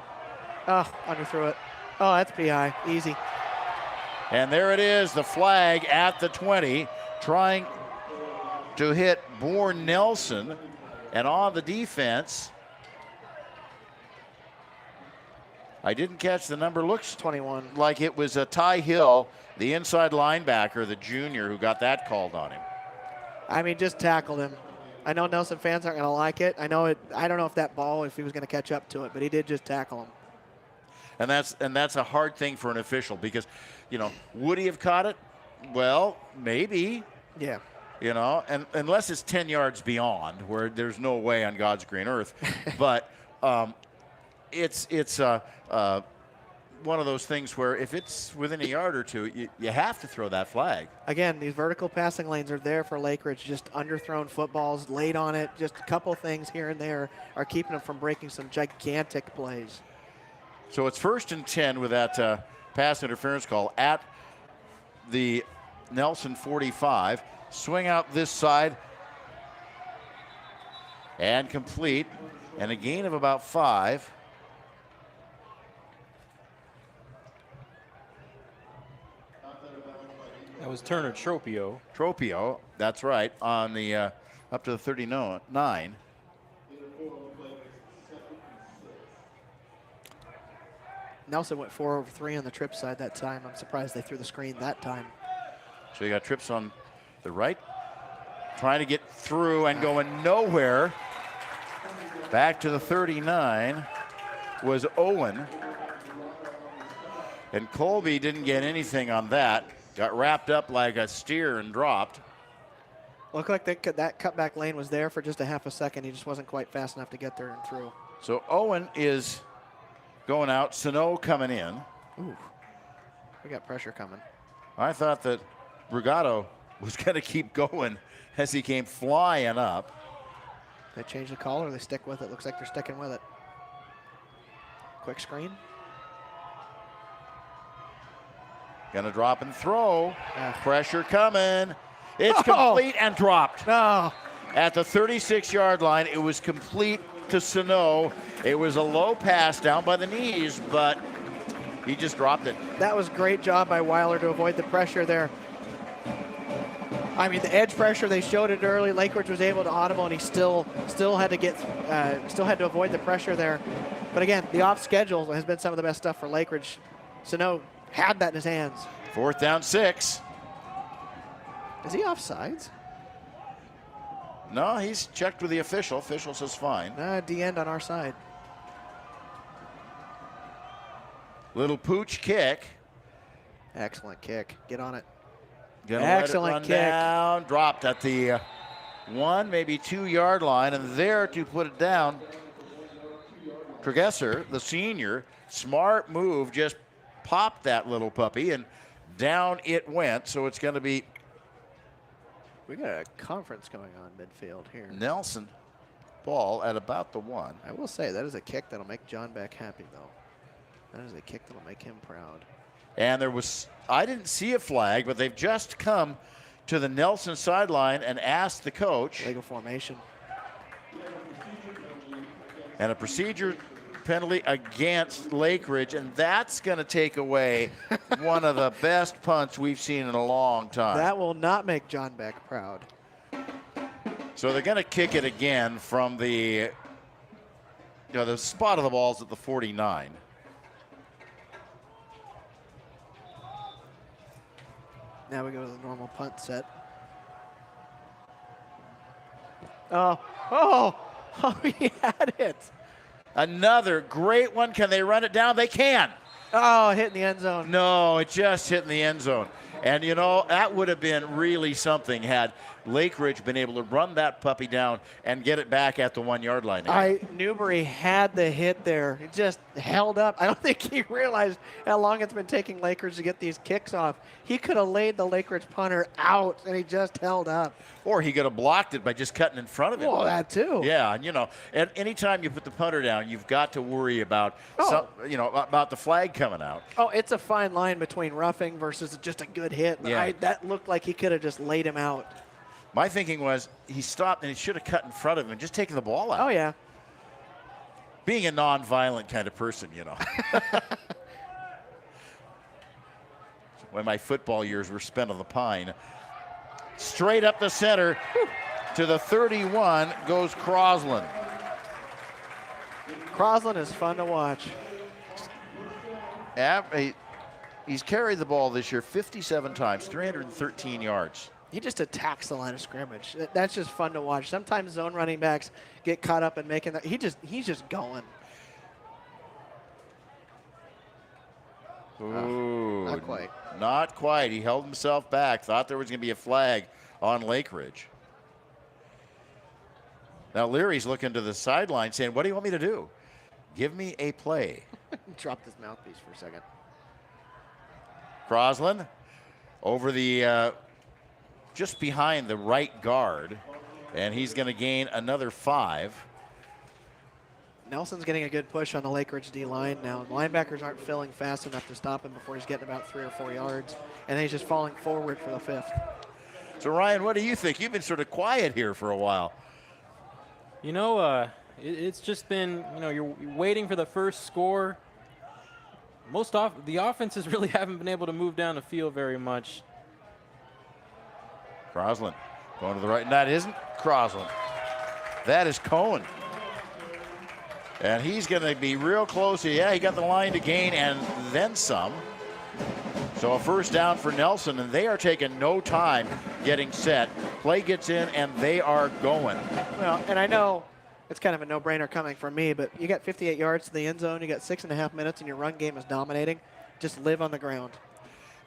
A: Oh, underthrew it. Oh, that's PI. Easy.
B: And there it is, the flag at the 20, trying to hit Bourne Nelson. And on the defense, I didn't catch the number. Looks
A: 21.
B: Like it was a Ty Hill, the inside linebacker, the junior, who got that called on him.
A: I mean, just tackled him. I know Nelson fans aren't going to like it. I know it. I don't know if that ball, if he was going to catch up to it, but he did just tackle him.
B: And that's a hard thing for an official, because, you know, would he have caught it? Well, maybe.
A: Yeah.
B: You know, and unless it's 10 yards beyond, where there's no way on God's green earth. But it's one of those things where if it's within a yard or two, you have to throw that flag.
A: Again, these vertical passing lanes are there for Lakeridge. Just underthrown footballs, late on it. Just a couple things here and there are keeping them from breaking some gigantic plays.
B: So it's 1st and 10 with that pass interference call at the Nelson 45. Swing out this side and complete, and a gain of about 5.
C: That was Turner Tropio.
B: Tropio, that's right, on the up to the 39.
A: Nelson went 4 over 3 on the trip side that time. I'm surprised they threw the screen that time.
B: So you got trips on the right, trying to get through and going nowhere. Back to the 39 was Owen. And Colby didn't get anything on that. Got wrapped up like a steer and dropped.
A: Looked like that cutback lane was there for just a half a second. He just wasn't quite fast enough to get there and through.
B: So Owen is going out. Sano coming in.
A: Ooh, we got pressure coming.
B: I thought that Brigado was going to keep going as he came flying up.
A: They change the call or they stick with it? Looks like they're sticking with it. Quick screen.
B: Gonna drop and throw. Pressure coming. It's complete and dropped.
A: No.
B: At the 36-yard line, it was complete to Sano. It was a low pass down by the knees, but he just dropped it.
A: That was great job by Weiler to avoid the pressure there. I mean, the edge pressure, they showed it early. Lakeridge was able to audible, and he still had to avoid the pressure there. But again, the off schedule has been some of the best stuff for Lakeridge. Sano had that in his hands.
B: 4th down 6.
A: Is he offsides?
B: No, he's checked with the official. Official says fine.
A: D-end on our side.
B: Little pooch kick.
A: Excellent kick. Get on it.
B: Gonna
A: Excellent
B: let it run
A: kick.
B: Down, dropped at the 1, maybe 2-yard line, and there to put it down. Tregesser, the senior, smart move, just popped that little puppy, and down it went. So it's going to be.
A: We got a conference going on midfield here.
B: Nelson ball at about the 1.
A: I will say that is a kick that'll make John Beck happy, though. That is a kick that'll make him proud.
B: And I didn't see a flag, but they've just come to the Nelson sideline and asked the coach.
A: Legal formation.
B: And a procedure penalty against Lakeridge, and that's going to take away one of the best punts we've seen in a long time.
A: That will not make John Beck proud.
B: So they're going to kick it again from the spot of the ball's at the 49.
A: Now we go to the normal punt set. Oh, he had it.
B: Another great one. Can they run it down? They can.
A: Oh, hit in the end zone.
B: No, it just hit in the end zone. And, that would have been really something had Lakeridge been able to run that puppy down and get it back at the 1 yard line.
A: Newbury had the hit there. It just held up. I don't think he realized how long it's been taking Lakeridge to get these kicks off. He could have laid the Lakeridge punter out, and he just held up.
B: Or he could have blocked it by just cutting in front of him.
A: Well, that too.
B: Yeah, and anytime you put the punter down, you've got to worry about about the flag coming out.
A: Oh, it's a fine line between roughing versus just a good hit.
B: Yeah.
A: That looked like he could have just laid him out.
B: My thinking was he stopped and he should have cut in front of him and just taken the ball out.
A: Oh, yeah.
B: Being a non-violent kind of person, When my football years were spent on the Pine. Straight up the center to the 31 goes Crosland.
A: Crosland is fun to watch.
B: He's carried the ball this year 57 times, 313 yards.
A: He just attacks the line of scrimmage. That's just fun to watch. Sometimes zone running backs get caught up in making that. He's just going.
B: Ooh,
A: not quite.
B: Not quite. He held himself back. Thought there was going to be a flag on Lakeridge. Now Leary's looking to the sideline saying, what do you want me to do? Give me a play.
A: Dropped his mouthpiece for a second.
B: Crosland over the just behind the right guard, and he's going to gain another 5.
A: Nelson's getting a good push on the Lakeridge D-line now. The linebackers aren't filling fast enough to stop him before he's getting about 3 or 4 yards, and then he's just falling forward for the 5th.
B: So, Ryan, what do you think? You've been sort of quiet here for a while.
C: It's just been, you're waiting for the first score. The offenses really haven't been able to move down the field very much.
B: Crosland going to the right. And that isn't Crosland. That is Cohen. And he's going to be real close. Yeah, he got the line to gain and then some. So a first down for Nelson, and they are taking no time getting set. Play gets in, and they are going.
A: Well, and I know it's kind of a no-brainer coming from me, but you got 58 yards to the end zone. You got 6.5 minutes, and your run game is dominating. Just live on the ground.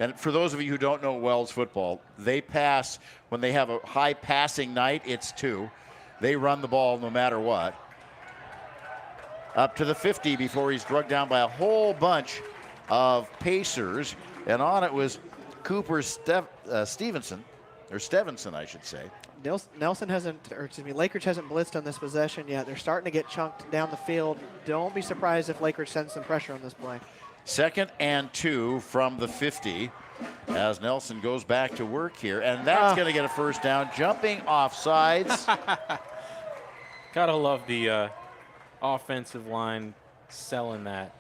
B: And for those of you who don't know Wells football, they pass when they have a high passing night. It's 2. They run the ball no matter what. Up to the 50 before he's drugged down by a whole bunch of Pacers. And on it was Cooper Stevenson, I should say.
A: Lakeridge hasn't blitzed on this possession yet. They're starting to get chunked down the field. Don't be surprised if Lakeridge sends some pressure on this play.
B: 2nd and 2 from the 50 as Nelson goes back to work here. And that's going to get a first down. Jumping off sides.
C: Gotta love the offensive line selling that.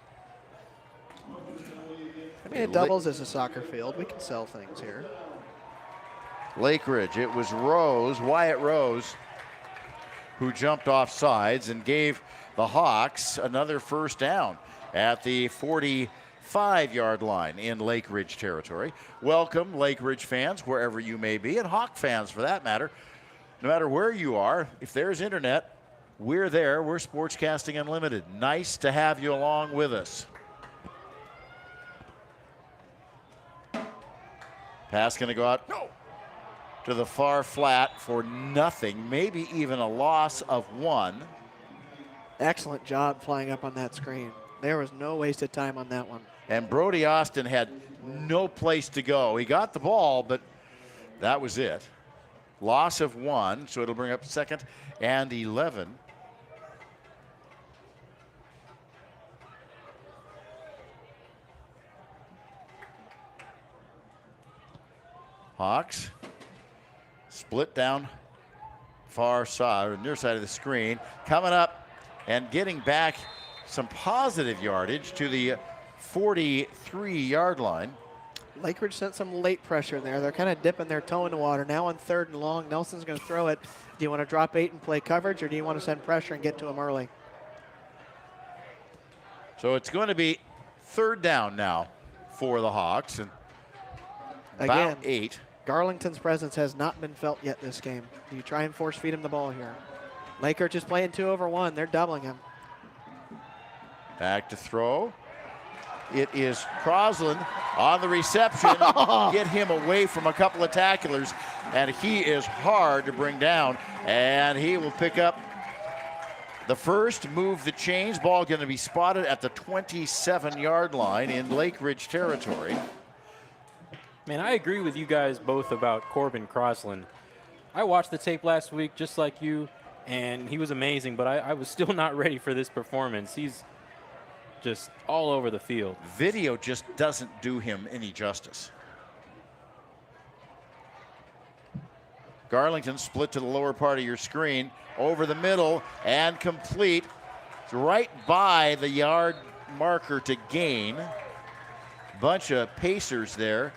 A: I mean, it doubles as a soccer field. We can sell things here.
B: Lakeridge, it was Wyatt Rose, who jumped off sides and gave the Hawks another first down at the 45-yard line in Lakeridge territory. Welcome, Lakeridge fans, wherever you may be, and Hawk fans for that matter. No matter where you are, if there's internet, we're there. We're Sportscasting Unlimited. Nice to have you along with us. Pass going to go out to the far flat for nothing, maybe even a loss of 1.
A: Excellent job flying up on that screen. There was no wasted time on that one.
B: And Brody Austin had no place to go. He got the ball, but that was it. Loss of 1, so it'll bring up 2nd and 11. Hawks split down far side, or near side of the screen, coming up and getting back some positive yardage to the 43-yard line.
A: Lakeridge sent some late pressure there. They're kind of dipping their toe in the water. Now on 3rd and long, Nelson's going to throw it. Do you want to drop 8 and play coverage, or do you want to send pressure and get to him early?
B: So it's going to be 3rd down now for the Hawks. And about
A: Again,
B: 8.
A: Garlington's presence has not been felt yet this game. Do you try and force feed him the ball here? Lakeridge is playing 2 over 1. They're doubling him.
B: Back to throw. It is Crosland on the reception. Get him away from a couple of tacklers, and he is hard to bring down. And he will pick up the first, move the chains. Ball going to be spotted at the 27-yard line in Lakeridge territory.
C: Man, I agree with you guys both about Corbin Crosland. I watched the tape last week just like you, and he was amazing, but I was still not ready for this performance. He's just all over the field.
B: Video just doesn't do him any justice. Garlington split to the lower part of your screen, over the middle and complete. It's right by the yard marker to gain. Bunch of pacers there.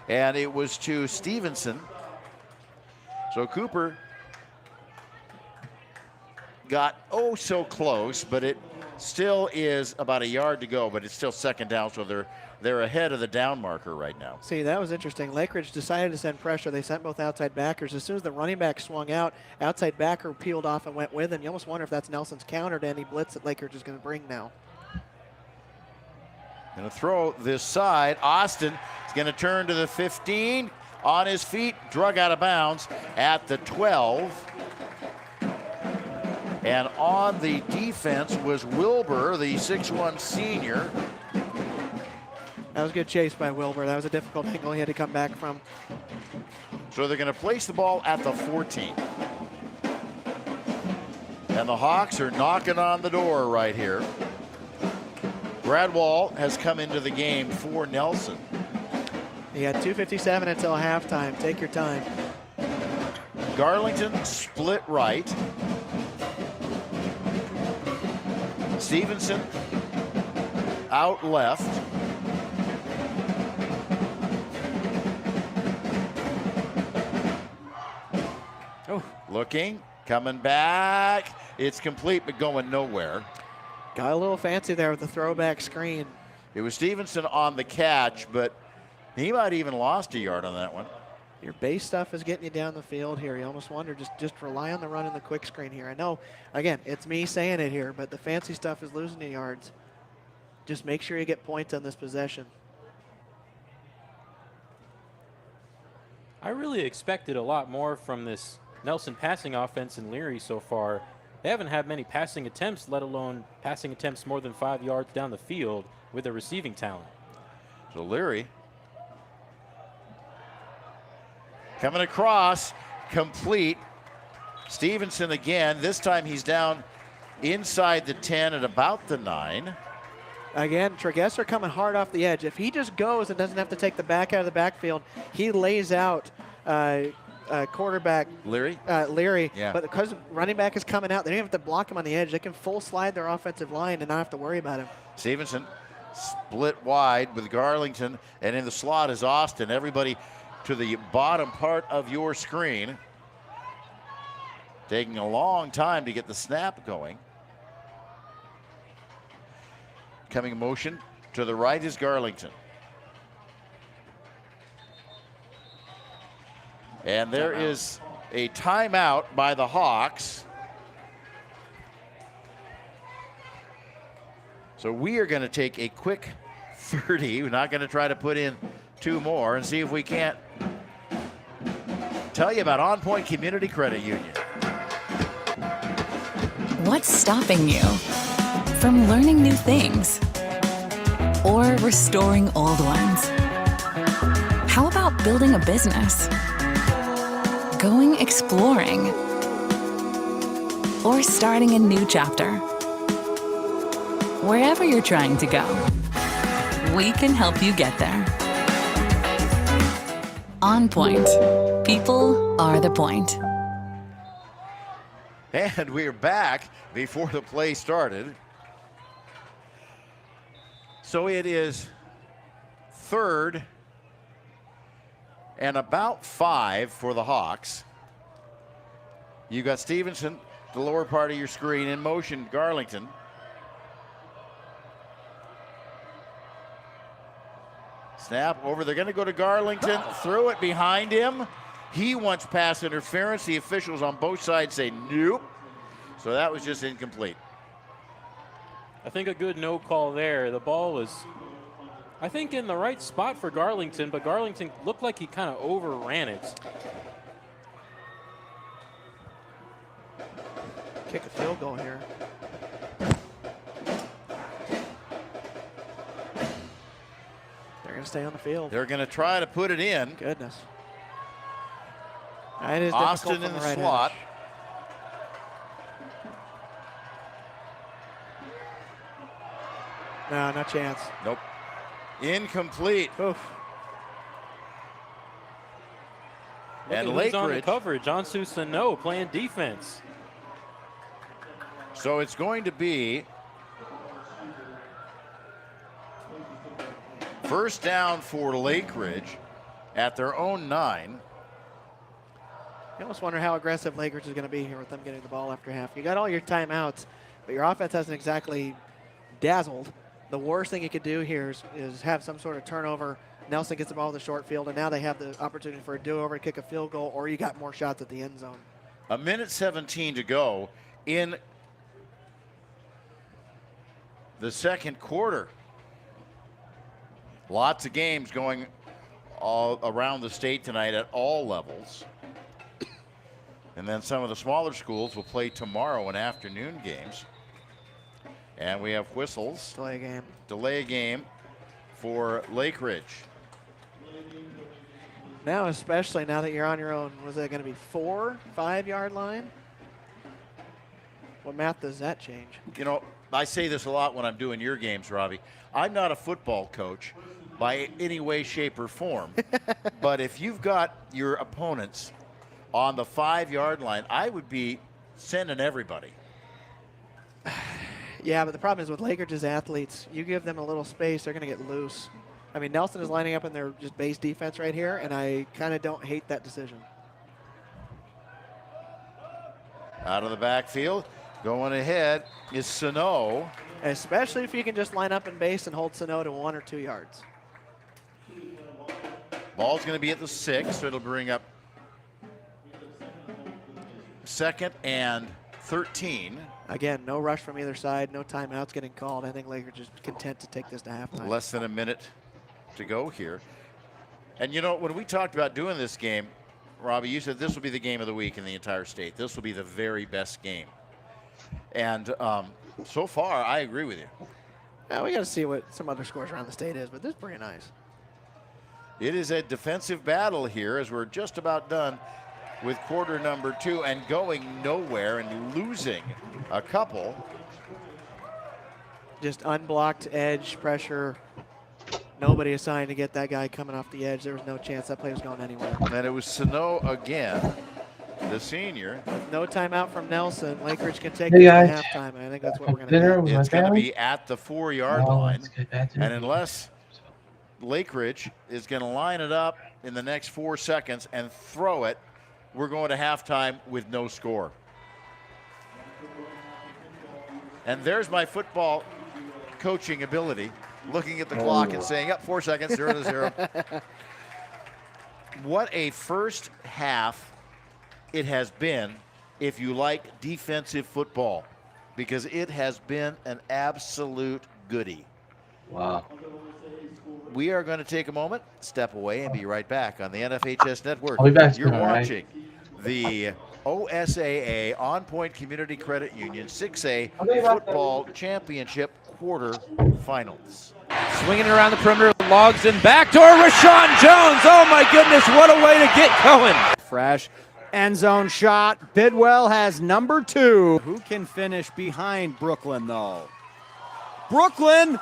B: And it was to Stevenson. So Cooper got so close, but it still is about a yard to go, but it's still 2nd down, so they're ahead of the down marker right now.
A: See, that was interesting. Lakeridge decided to send pressure. They sent both outside backers. As soon as the running back swung out, outside backer peeled off and went with him. You almost wonder if that's Nelson's counter to any blitz that Lakeridge is going to bring now.
B: Going to throw this side. Austin is going to turn to the 15. On his feet, drug out of bounds at the 12. And on the defense was Wilbur, the 6'1 senior.
A: That was a good chase by Wilbur. That was a difficult angle he had to come back from.
B: So they're going to place the ball at the 14. And the Hawks are knocking on the door right here. Brad Wall has come into the game for Nelson.
A: He had 2:57 until halftime. Take your time.
B: Garlington split right. Stevenson out left. Oh, looking, coming back. It's complete, but going nowhere.
A: Got a little fancy there with the throwback screen.
B: It was Stevenson on the catch, but he might even lost a yard on that one.
A: Your base stuff is getting you down the field here. You almost wonder, just rely on the run and the quick screen here. I know, again, it's me saying it here, but the fancy stuff is losing you yards. Just make sure you get points on this possession.
C: I really expected a lot more from this Nelson passing offense in Leary so far. They haven't had many passing attempts, let alone passing attempts more than 5 yards down the field with their receiving talent.
B: So Leary coming across, complete. Stevenson again. This time he's down inside the 10 at about the 9.
A: Again, Tregesser coming hard off the edge. If he just goes and doesn't have to take the back out of the backfield, he lays out quarterback
B: Leary. Yeah.
A: But because running back is coming out, they don't have to block him on the edge. They can full slide their offensive line and not have to worry about him.
B: Stevenson split wide with Garlington, and in the slot is Austin. Everybody to the bottom part of your screen. Taking a long time to get the snap going. Coming in motion to the right is Garlington. And there is a timeout by the Hawks. So we are going to take a quick 30. We're not going to try to put in 2 more and see if we can't tell you about On Point Community Credit Union.
H: What's stopping you from learning new things or restoring old ones? How about building a business, going exploring, or starting a new chapter? Wherever you're trying to go, we can help you get there. On Point. People are the point.
B: And we are back before the play started. So it is 3rd and about 5 for the Hawks. You got Stevenson, the lower part of your screen, in motion, Garlington. Snap over, they're gonna go to Garlington, throw it behind him. He wants pass interference. The officials on both sides say nope. So that was just incomplete.
C: I think a good no call there. The ball was, I think, in the right spot for Garlington, but Garlington looked like he kind of overran it.
A: Kick a field goal here. They're going to stay on the field.
B: They're going to try to put it in.
A: Goodness. It is
B: Austin in the slot.
A: edge. No, no chance.
B: Nope. Incomplete.
A: Oof.
B: And
C: Look at who's on the
B: Lakeridge.
C: coverage. Ansu Sano playing defense.
B: So it's going to be first down for Lakeridge at their own 9.
A: You almost wonder how aggressive Lakeridge is going to be here with them getting the ball after half. You got all your timeouts, but your offense hasn't exactly dazzled. The worst thing you could do here is have some sort of turnover. Nelson gets the ball in the short field, and now they have the opportunity for a do-over, kick a field goal, or you got more shots at the end zone.
B: 1:17 to go in the second quarter. Lots of games going all around the state tonight at all levels. And then some of the smaller schools will play tomorrow in afternoon games. And we have whistles.
A: Delay a game.
B: Delay a game for Lakeridge.
A: Now, especially now that you're on your own, was that going to be 4-5 yard line? What math does that change?
B: You know, I say this a lot when I'm doing your games, Robbie. I'm not a football coach by any way, shape, or form. But if you've got your opponents on the 5-yard line, I would be sending everybody.
A: Yeah, but the problem is with Lakeridge's athletes, you give them a little space, they're going to get loose. I mean, Nelson is lining up in their just base defense right here, and I kind of don't hate that decision.
B: Out of the backfield, going ahead is Sano.
A: Especially if you can just line up in base and hold Sano to 1 or 2 yards.
B: Ball's going to be at the 6, so it'll bring up 2nd and 13.
A: Again, no rush from either side, no timeouts getting called. I think Lakeridge is content to take this to halftime.
B: Less than a minute to go here. And you know, when we talked about doing this game, Robbie, you said this will be the game of the week in the entire state. This will be the very best game. And so far, I agree with you.
A: Yeah, we got to see what some other scores around the state is, but this is pretty nice.
B: It is a defensive battle here as we're just about done with quarter number 2 and going nowhere and losing a couple.
A: Just unblocked edge pressure. Nobody assigned to get that guy coming off the edge. There was no chance that play was going anywhere.
B: And it was Sano again, the senior.
A: With no timeout from Nelson, Lakeridge can take
F: Hey,
A: it to
F: guys.
A: halftime. And I think that's what we're going
F: Dinner
A: to
F: with
A: do.
F: my
B: It's going to
F: family?
B: be at the 4-yard
F: No,
B: line.
F: let's get back to
B: And
F: it.
B: unless Lakeridge is going to line it up in the next 4 seconds and throw it, we're going to halftime with no score. And there's my football coaching ability, looking at the clock and saying, yep, 4 seconds, 0-0. What a first half it has been if you like defensive football, because it has been an absolute goodie.
F: Wow.
B: We are going to take a moment, step away, and be right back on the NFHS Network.
F: I'll be back
B: You're
F: soon, all right?
B: watching the OSAA On Point Community Credit Union 6A Football Championship quarterfinals.
I: Swinging it around the perimeter, logs in backdoor, Rashawn Jones. Oh my goodness, what a way to get going.
J: Fresh end zone shot. Bidwell has number 2. Who can finish behind Brooklyn though? Brooklyn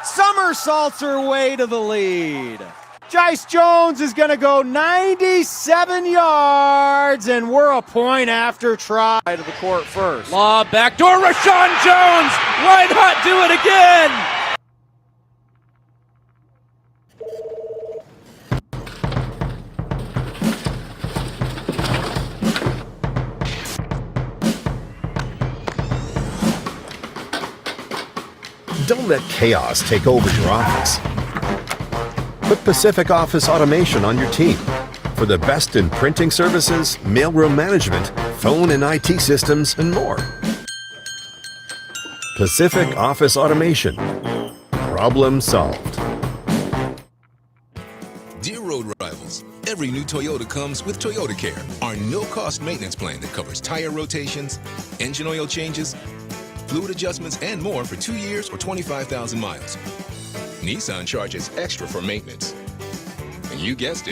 J: somersaults her way to the lead. Jice Jones is going to go 97 yards, and we're a point after try to the court first.
I: Lob backdoor, Rashawn Jones, white hot, do it again.
D: Don't let chaos take over your office. Put Pacific Office Automation on your team for the best in printing services, mailroom management, phone and IT systems, and more. Pacific Office Automation. Problem solved.
G: Dear road rivals, every new Toyota comes with Toyota Care, our no-cost maintenance plan that covers tire rotations, engine oil changes, fluid adjustments, and more for 2 years or 25,000 miles. Nissan charges extra for maintenance. And you guessed it.